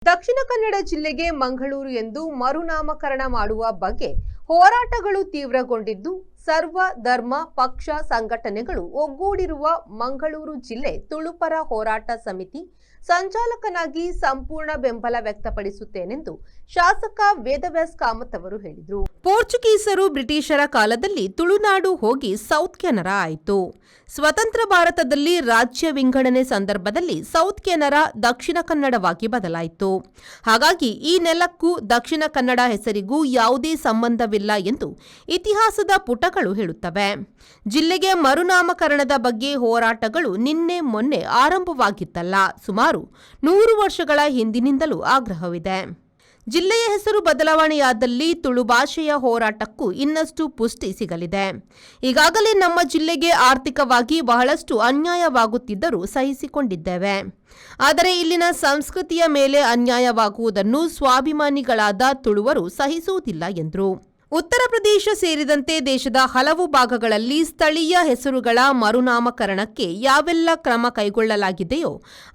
ದಕ್ಷಿಣ ಕನ್ನಡ ಜಿಲ್ಲೆಗೆ ಮಂಗಳೂರು ಎಂದು ಮರುನಾಮಕರಣ ಮಾಡುವ ಬಗ್ಗೆ ಹೋರಾಟಗಳು ತೀವ್ರಗೊಂಡಿದ್ದು ಸರ್ವ ಧರ್ಮ ಪಕ್ಷ ಸಂಘಟನೆಗಳು ಒಗ್ಗೂಡಿರುವ ಮಂಗಳೂರು ಜಿಲ್ಲೆ ತುಳುಪರ ಹೋರಾಟ ಸಮಿತಿ ಸಂಚಾಲಕನಾಗಿ ಸಂಪೂರ್ಣ ಬೆಂಬಲ ವ್ಯಕ್ತಪಡಿಸುತ್ತೇನೆಂದು ಶಾಸಕ ವೇದವ್ಯಾಸ್ ಕಾಮತ್ ಅವರು ಹೇಳಿದರು. ಪೋರ್ಚುಗೀಸರು ಬ್ರಿಟಿಷರ ಕಾಲದಲ್ಲಿ ತುಳುನಾಡು ಹೋಗಿ ಸೌತ್ ಕೆನರಾ ಆಯಿತು. ಸ್ವತಂತ್ರ ಭಾರತದಲ್ಲಿ ರಾಜ್ಯ ವಿಂಗಡಣೆ ಸಂದರ್ಭದಲ್ಲಿ ಸೌತ್ ಕೆನರಾ ದಕ್ಷಿಣ ಕನ್ನಡವಾಗಿ ಬದಲಾಯಿತು. ಹಾಗಾಗಿ ಈ ನೆಲಕ್ಕೂ ದಕ್ಷಿಣ ಕನ್ನಡ ಹೆಸರಿಗೂ ಯಾವುದೇ ಸಂಬಂಧವಿಲ್ಲ ಎಂದು ಇತಿಹಾಸದ ಪುಟಗಳು ಹೇಳುತ್ತವೆ. ಜಿಲ್ಲೆಗೆ ಮರುನಾಮಕರಣದ ಬಗ್ಗೆ ಹೋರಾಟಗಳು ನಿನ್ನೆ ಮೊನ್ನೆ ಆರಂಭವಾಗಿತ್ತಲ್ಲ, ಸುಮಾರು 100 ವರ್ಷಗಳ ಹಿಂದಿನಿಂದಲೂ ಆಗ್ರಹವಿದೆ. ಜಿಲ್ಲೆಯ ಹೆಸರು ಬದಲಾವಣೆಯಾದಲ್ಲಿ ತುಳು ಭಾಷೆಯ ಹೋರಾಟಕ್ಕೂ ಇನ್ನಷ್ಟು ಪುಷ್ಟಿ ಸಿಗಲಿದೆ. ಈಗಾಗಲೇ ನಮ್ಮ ಜಿಲ್ಲೆಗೆ ಆರ್ಥಿಕವಾಗಿ ಬಹಳಷ್ಟು ಅನ್ಯಾಯವಾಗುತ್ತಿದ್ದರೂ ಸಹಿಸಿಕೊಂಡಿದ್ದೇವೆ. ಆದರೆ ಇಲ್ಲಿನ ಸಂಸ್ಕೃತಿಯ ಮೇಲೆ ಅನ್ಯಾಯವಾಗುವುದನ್ನು ಸ್ವಾಭಿಮಾನಿಗಳಾದ ತುಳುವರು ಸಹಿಸುವುದಿಲ್ಲ ಎಂದರು. ಉತ್ತರ ಪ್ರದೇಶ ಸೇರಿದಂತೆ ದೇಶದ ಹಲವು ಭಾಗಗಳಲ್ಲಿ ಸ್ಥಳೀಯ ಹೆಸರುಗಳ ಮರುನಾಮಕರಣಕ್ಕೆ ಯಾವೆಲ್ಲ ಕ್ರಮ ಕೈಗೊಳ್ಳಲಾಗಿದೆಯೋ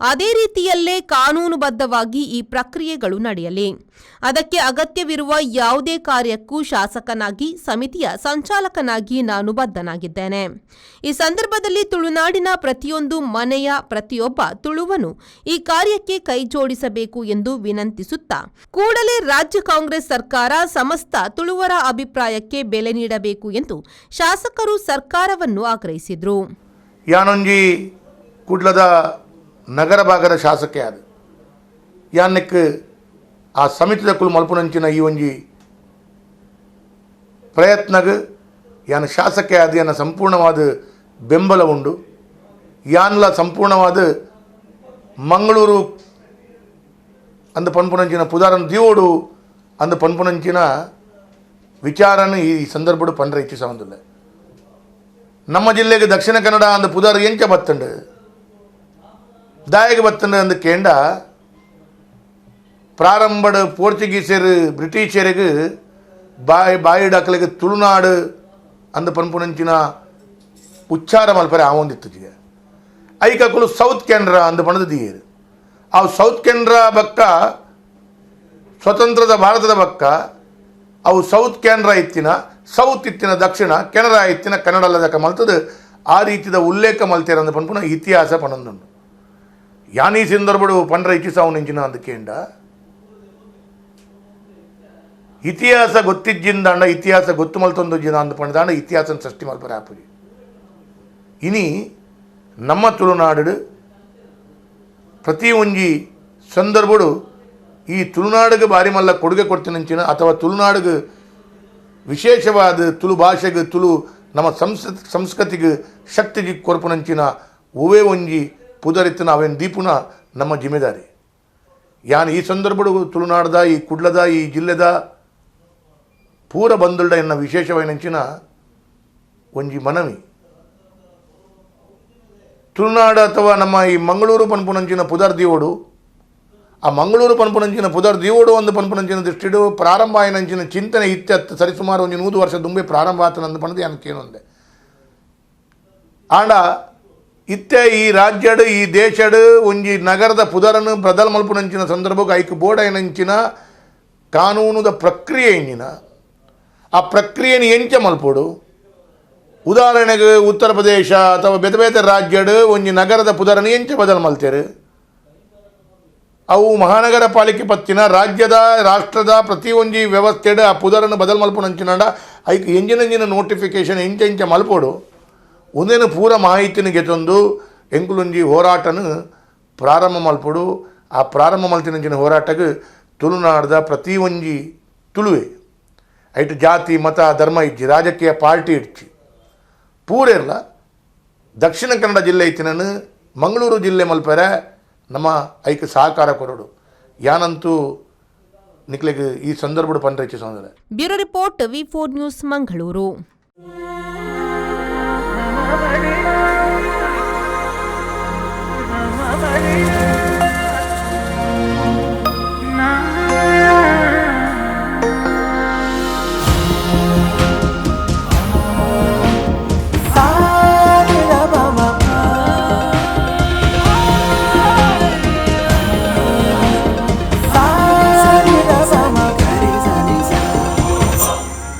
ಅದೇ ರೀತಿಯಲ್ಲೇ ಕಾನೂನುಬದ್ಧವಾಗಿ ಈ ಪ್ರಕ್ರಿಯೆಗಳು ನಡೆಯಲಿ. ಅದಕ್ಕೆ ಅಗತ್ಯವಿರುವ ಯಾವುದೇ ಕಾರ್ಯಕ್ಕೂ ಶಾಸಕನಾಗಿ ಸಮಿತಿಯ ಸಂಚಾಲಕನಾಗಿ ನಾನು ಬದ್ಧನಾಗಿದ್ದೇನೆ. ಈ ಸಂದರ್ಭದಲ್ಲಿ ತುಳುನಾಡಿನ ಪ್ರತಿಯೊಂದು ಮನೆಯ ಪ್ರತಿಯೊಬ್ಬ ತುಳುವನು ಈ ಕಾರ್ಯಕ್ಕೆ ಕೈಜೋಡಿಸಬೇಕು ಎಂದು ವಿನಂತಿಸುತ್ತಾ ಕೂಡಲೇ ರಾಜ್ಯ ಕಾಂಗ್ರೆಸ್ ಸರ್ಕಾರ ಸಮಸ್ತ ತುಳುವರ ಅಭಿಪ್ರಾಯಕ್ಕೆ ಬೆಲೆ ನೀಡಬೇಕು ಎಂದು ಶಾಸಕರು ಸರ್ಕಾರವನ್ನು ಆಗ್ರಹಿಸಿದರು. ಯಾನೊಂಜಿ ಕುಡ್ಲದ ನಗರ ಭಾಗದ ಶಾಸಕ ಆದ ಯಾನಕ್ಕೆ ಆ ಸಮಿತಿದ ಕುಲು ಮಲ್ಪುನಂಚಿನ ಈ ಒಂಜಿ ಪ್ರಯತ್ನಗೆ ಯಾನ ಶಾಸಕ ಆದ ಯಾನ ಸಂಪೂರ್ಣವಾದ ಬೆಂಬಲ ಉಂಡು. ಯಾನ್ಲ ಸಂಪೂರ್ಣವಾದ ಮಂಗಳೂರು ಅಂದ ಪನ್ಪುನಂಚಿನ ಪುದಾರನ ದಿಯೋಡು ಅಂದ ಪನ್ಪುನಂಚಿನ ವಿಚಾರನ ಈ ಸಂದರ್ಭಡು ಪಂಡ್ರೆ ಇಚ್ಚಿ ಸಂಬಂಧಿಲ್ಲ. ನಮ್ಮ ಜಿಲ್ಲೆಗೆ ದಕ್ಷಿಣ ಕನ್ನಡ ಅಂದ ಪುದಾರ ಎಂಚ ಬತ್ತಂಡು ದಾಯಗೆ ಬತ್ತಂಡು ಅಂದ ಕೇಂಡ ಪ್ರಾರಂಭದ ಪೋರ್ಚುಗೀಸರು ಬ್ರಿಟಿಷರಿಗೆ ಬಾಯಿಡಾಕಲಿಗೆ ತುಳುನಾಡು ಅಂದ ಪನ್ಪುನಂಚಿನ ಉಚ್ಚಾರ ಮಲ್ಪರೆ ಆವೊಂದಿತ್ತು. ಐಕಕ್ಕಲು ಸೌತ್ ಕೆನರಾ ಅಂದ ಪಣದ ದಿಯರು ಆ ಸೌತ್ ಕೆನರಾ ಬಕ್ಕ ಸ್ವತಂತ್ರದ ಭಾರತದ ಬಕ್ಕ ಅವು ಸೌತ್ ಕೆನರಾ ಇತ್ತಿನ ಸೌತ್ ಇತ್ತಿನ ದಕ್ಷಿಣ ಕೆನರಾ ಇತ್ತಿನ ಕನ್ನಡ ಅಲ್ಲದಕ್ಕೆ ಮಲ್ತದು ಆ ರೀತಿಯ ಉಲ್ಲೇಖ ಮಲ್ತೇರಂದು ಪನ್ಪುನ ಇತಿಹಾಸ ಪಣಂದುಂಡು. ಯಾನಿ ಸಂದರ್ಭಡು ಪಂಡ್ರ ಇಚ್ಚಿಸಾವುನಿಂಚಿನ ಅಂದಕೇಂಡ ಇತಿಹಾಸ ಗೊತ್ತಿಜ್ಜಿಂದಾಂಡ ಇತಿಹಾಸ ಗೊತ್ತು ಮಲ್ತೊಂದುಜ್ಜಿನ ಅಂದು ಪಣದಾಂಡ ಇತಿಹಾಸ ಸೃಷ್ಟಿ ಮಲ್ಪರೆ ಆಪುಜಿ. ಇನಿ ನಮ್ಮ ತುಳುನಾಡು ಪ್ರತಿ ಒಂಜಿ ಸಂದರ್ಭಡು ಈ ತುಳುನಾಡಿಗೆ ಬಾರಿ ಮಲ್ಲ ಕೊಡುಗೆ ಕೊಡ್ತೀನಂಚಿನ ಅಥವಾ ತುಳುನಾಡಿಗೆ ವಿಶೇಷವಾದ ತುಳು ಭಾಷೆಗೆ ತುಳು ನಮ್ಮ ಸಂಸ್ಕೃತಿಗೆ ಶಕ್ತಿಗೆ ಕೊರ್ಪುನಂಚಿನ ಒವೇ ಒಂಜಿ ಪುದರಿತ್ತಿನ ಅವೇನು ದೀಪುನ ನಮ್ಮ ಜಿಮ್ಮೆದಾರಿ. ಯಾನು ಈ ಸಂದರ್ಭಡು ತುಳುನಾಡದ ಈ ಕುಡ್ಲದ ಈ ಜಿಲ್ಲೆದ ಪೂರ ಬಂದುಲ್ಡ ಎನ್ನ ವಿಶೇಷವೈನಂಚಿನ ಒಂಜಿ ಮನವಿ ತುಳುನಾಡು ಅಥವಾ ನಮ್ಮ ಈ ಮಂಗಳೂರು ಪನ್ಪುನಂಚಿನ ಪುದರ್ ದಿಯೋಡು ಆ ಮಂಗಳೂರು ಪನ್ಪುನಂಚಿನ ಪುದರ್ ದಿಯೋಡು ಒಂದು ಪನ್ಪುನಂಚಿನ ದೃಷ್ಟಿಡು ಪ್ರಾರಂಭ ಆಯ್ನಂಚಿನ ಚಿಂತನೆ ಇತ್ಯತ್ತು ಸರಿಸುಮಾರು ಒಂದು 100 ವರ್ಷ ದುಂಬೆ ಪ್ರಾರಂಭ ಆತನಂದು ಪಣದು ಏನಕ್ಕೇನೊಂದೆ ಆಂಡ ಇತ್ತೆ ಈ ರಾಜ್ಯಡು ಈ ದೇಶಡು ಒಂಜಿ ನಗರದ ಪುದರನ್ನು ಬದಲ್ ಮಲ್ಪುನಂಚಿನ ಸಂದರ್ಭಕ್ಕೆ ಐಕ್ ಬೋರ್ಡ್ ಆಯ್ನಂಚಿನ ಕಾನೂನುದ ಪ್ರಕ್ರಿಯೆ ಎಂಜಿನ ಆ ಪ್ರಕ್ರಿಯೆಯನ್ನು ಎಂಚ ಮಲ್ಪೋಡು. ಉದಾಹರಣೆಗೆ ಉತ್ತರ ಪ್ರದೇಶ ಅಥವಾ ಬೇತೆ ಬೇತೆ ರಾಜ್ಯಡು ಒಂಜಿ ನಗರದ ಪುದರನ್ನು ಎಂಚ ಬದಲ್ ಮಲ್ತೇರು. ಅವು ಮಹಾನಗರ ಪಾಲಿಕೆ ಪತ್ತಿನ ರಾಜ್ಯದ ರಾಷ್ಟ್ರದ ಪ್ರತಿಯೊಂಜಿ ವ್ಯವಸ್ಥೆಡು ಆ ಪುದರನ್ನು ಬದಲ್ ಮಲ್ಪುನಂಚಿನಾಡ ಐಕ್ ಎಂಜಿನ ನೋಟಿಫಿಕೇಶನ್ ಎಂಚ ಮಲ್ಪೋಡು ಒಂದೇನು ಪೂರ ಮಾಹಿತಿನ ಗೆತ್ತೊಂದು ಎಂಕುಲೊಂಜಿ ಹೋರಾಟನು ಪ್ರಾರಂಭ ಮಲ್ಪೋಡು. ಆ ಪ್ರಾರಂಭ ಮಲ್ತಿನಂಚಿನ ಹೋರಾಟಕ್ಕೆ ತುಳುನಾಡದ ಪ್ರತಿ ಒಂಜಿ ತುಳುವೆ ಐಟು ಜಾತಿ ಮತ ಧರ್ಮ ಇಜ್ಜಿ ರಾಜಕೀಯ ಪಾರ್ಟಿ ಇಡ್ಚಿ ಪೂರೆಲ್ಲ ದಕ್ಷಿಣ ಕನ್ನಡ ಜಿಲ್ಲೆ ಇತ್ತಿನನು ಮಂಗಳೂರು ಜಿಲ್ಲೆ ಮಲ್ಪರೆ ನಮ್ಮ ಐಕ್ ಸಹಕಾರ ಕೊರಡು ಯಾನಂತೂ ನಿಕ್ಲೆಗೆ ಈ ಸಂದರ್ಭಡು ಪಂಡ್ರೆ ಸಂದರ್ಭ. Bureau report V4 news Mangaluru.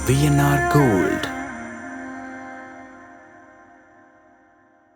VNR Gold.